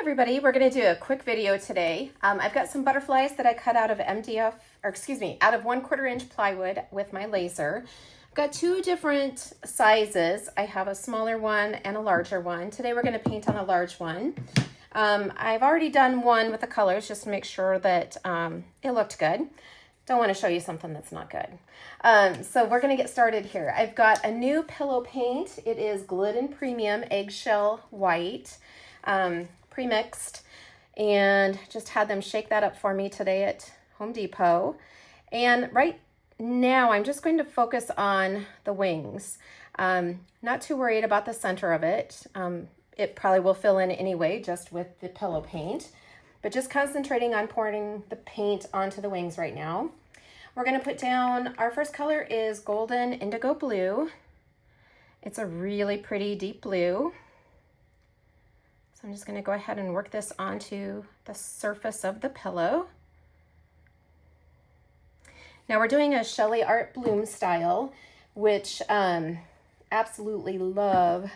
Everybody, we're going to do a quick video today. I've got some butterflies that I cut out of MDF, or excuse me, out of 1/4 inch plywood with my laser. I've got two different sizes. I have a smaller one and a larger one. Today we're going to paint on a large one. I've already done one with the colors just to make sure that it looked good. Don't want to show you something that's not good. So we're going to get started here. I've got a new pillow paint. It is Glidden Premium Eggshell White. Pre-mixed, and just had them shake that up for me today at Home Depot. And right now I'm just going to focus on the wings. Not too worried about the center of it. It probably will fill in anyway just with the pillow paint, but just concentrating on pouring the paint onto the wings right now. We're going to put down, our first color is Golden Indigo Blue. It's a really pretty deep blue. I'm just going to go ahead and work this onto the surface of the pillow. Now we're doing a Shelley Art Bloom style, which absolutely love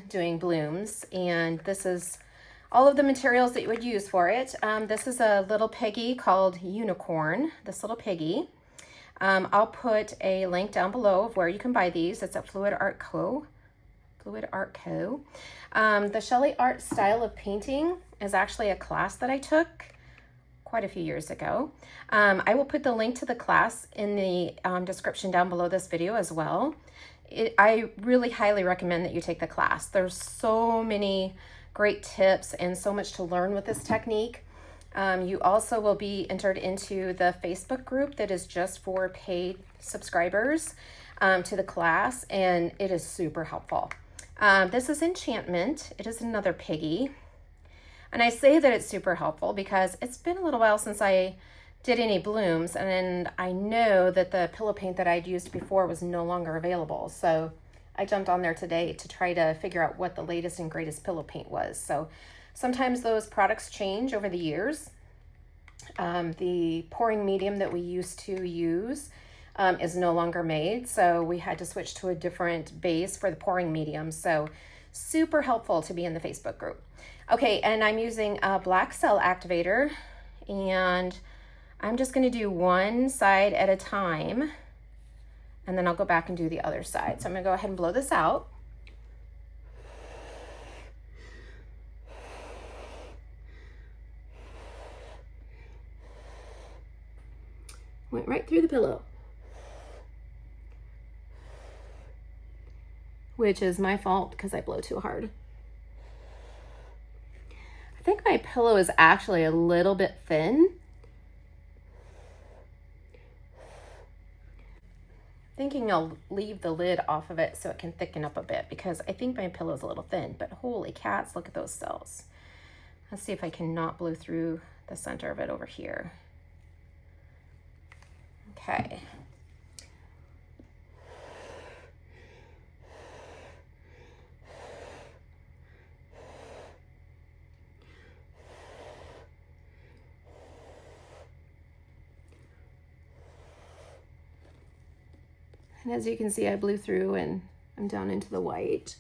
doing blooms. And this is all of the materials that you would use for it. This is a little piggy called Unicorn, this little piggy. I'll put a link down below of where you can buy these. It's at Fluid Art Co. The Shelley Art style of painting is actually a class that I took quite a few years ago. I will put the link to the class in the description down below this video as well. I really highly recommend that you take the class. There's so many great tips and so much to learn with this technique. You also will be entered into the Facebook group that is just for paid subscribers to the class, and it is super helpful. This is Enchantment. It is another piggy. And I say that it's super helpful because it's been a little while since I did any blooms, and I know that the pillow paint that I'd used before was no longer available. So I jumped on there today to try to figure out what the latest and greatest pillow paint was. So sometimes those products change over the years. The pouring medium that we used to use is no longer made, so we had to switch to a different base for the pouring medium. So super helpful to be in the Facebook group. Okay, and I'm using a black cell activator, and I'm just going to do one side at a time, and then I'll go back and do the other side. So I'm going to go ahead and blow this out. Went right through the pillow, which is my fault because I blow too hard. I think my pillow is actually a little bit thin. Thinking I'll leave the lid off of it so it can thicken up a bit because I think my pillow is a little thin, but holy cats, look at those cells. Let's see if I can not blow through the center of it over here. Okay. And as you can see, I blew through and I'm down into the white.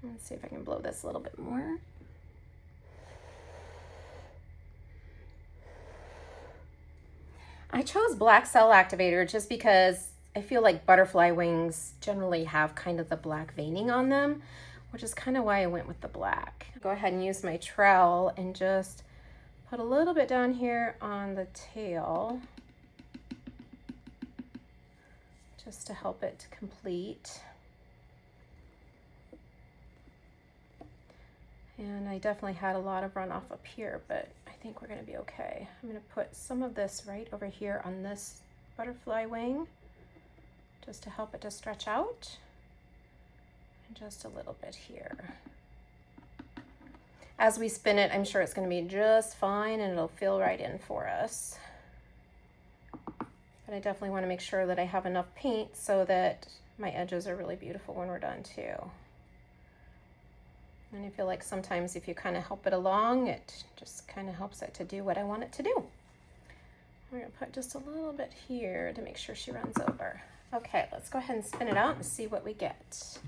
Let's see if I can blow this a little bit more. I chose black cell activator just because I feel like butterfly wings generally have kind of the black veining on them, which is kind of why I went with the black. Go ahead and use my trowel and just put a little bit down here on the tail just to help it complete. And I definitely had a lot of runoff up here, but I think we're going to be okay. I'm going to put some of this right over here on this butterfly wing, just to help it to stretch out, and just a little bit here. As we spin it, I'm sure it's going to be just fine and it'll fill right in for us. But I definitely want to make sure that I have enough paint so that my edges are really beautiful when we're done too. And I feel like sometimes if you kind of help it along, it just kind of helps it to do what I want it to do. We're gonna put just a little bit here to make sure she runs over. Okay, let's go ahead and spin it out and see what we get.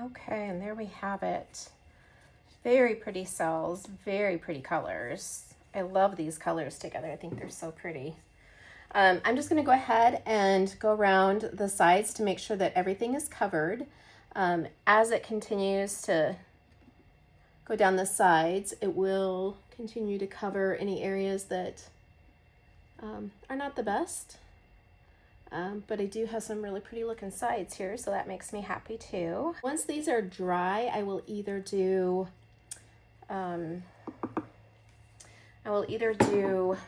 Okay, and there we have it. Very pretty cells, very pretty colors. I love these colors together. I think they're so pretty. I'm just going to go ahead and go around the sides to make sure that everything is covered. As it continues to go down the sides, it will continue to cover any areas that are not the best. But I do have some really pretty looking sides here, so that makes me happy too. Once these are dry, I will either do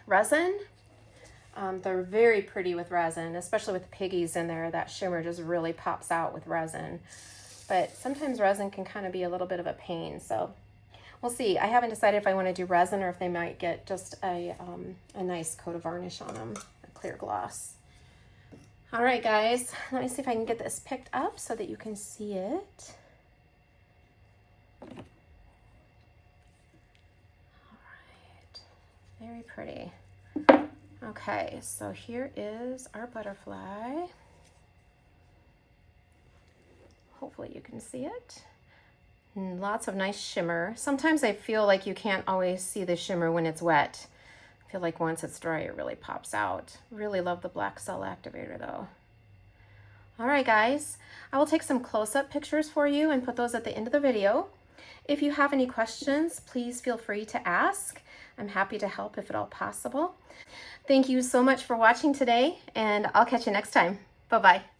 resin. They're very pretty with resin, especially with the piggies in there. That shimmer just really pops out with resin. But sometimes resin can kind of be a little bit of a pain, so we'll see. I haven't decided if I want to do resin or if they might get just a nice coat of varnish on them, a clear gloss. All right, guys, let me see if I can get this picked up so that you can see it. All right, very pretty. Okay, so here is our butterfly. Hopefully you can see it. And lots of nice shimmer. Sometimes I feel like you can't always see the shimmer when it's wet. I feel like once it's dry, it really pops out. Really love the black cell activator though. All right, guys, I will take some close-up pictures for you and put those at the end of the video. If you have any questions, please feel free to ask. I'm happy to help if at all possible. Thank you so much for watching today, and I'll catch you next time. Bye-bye.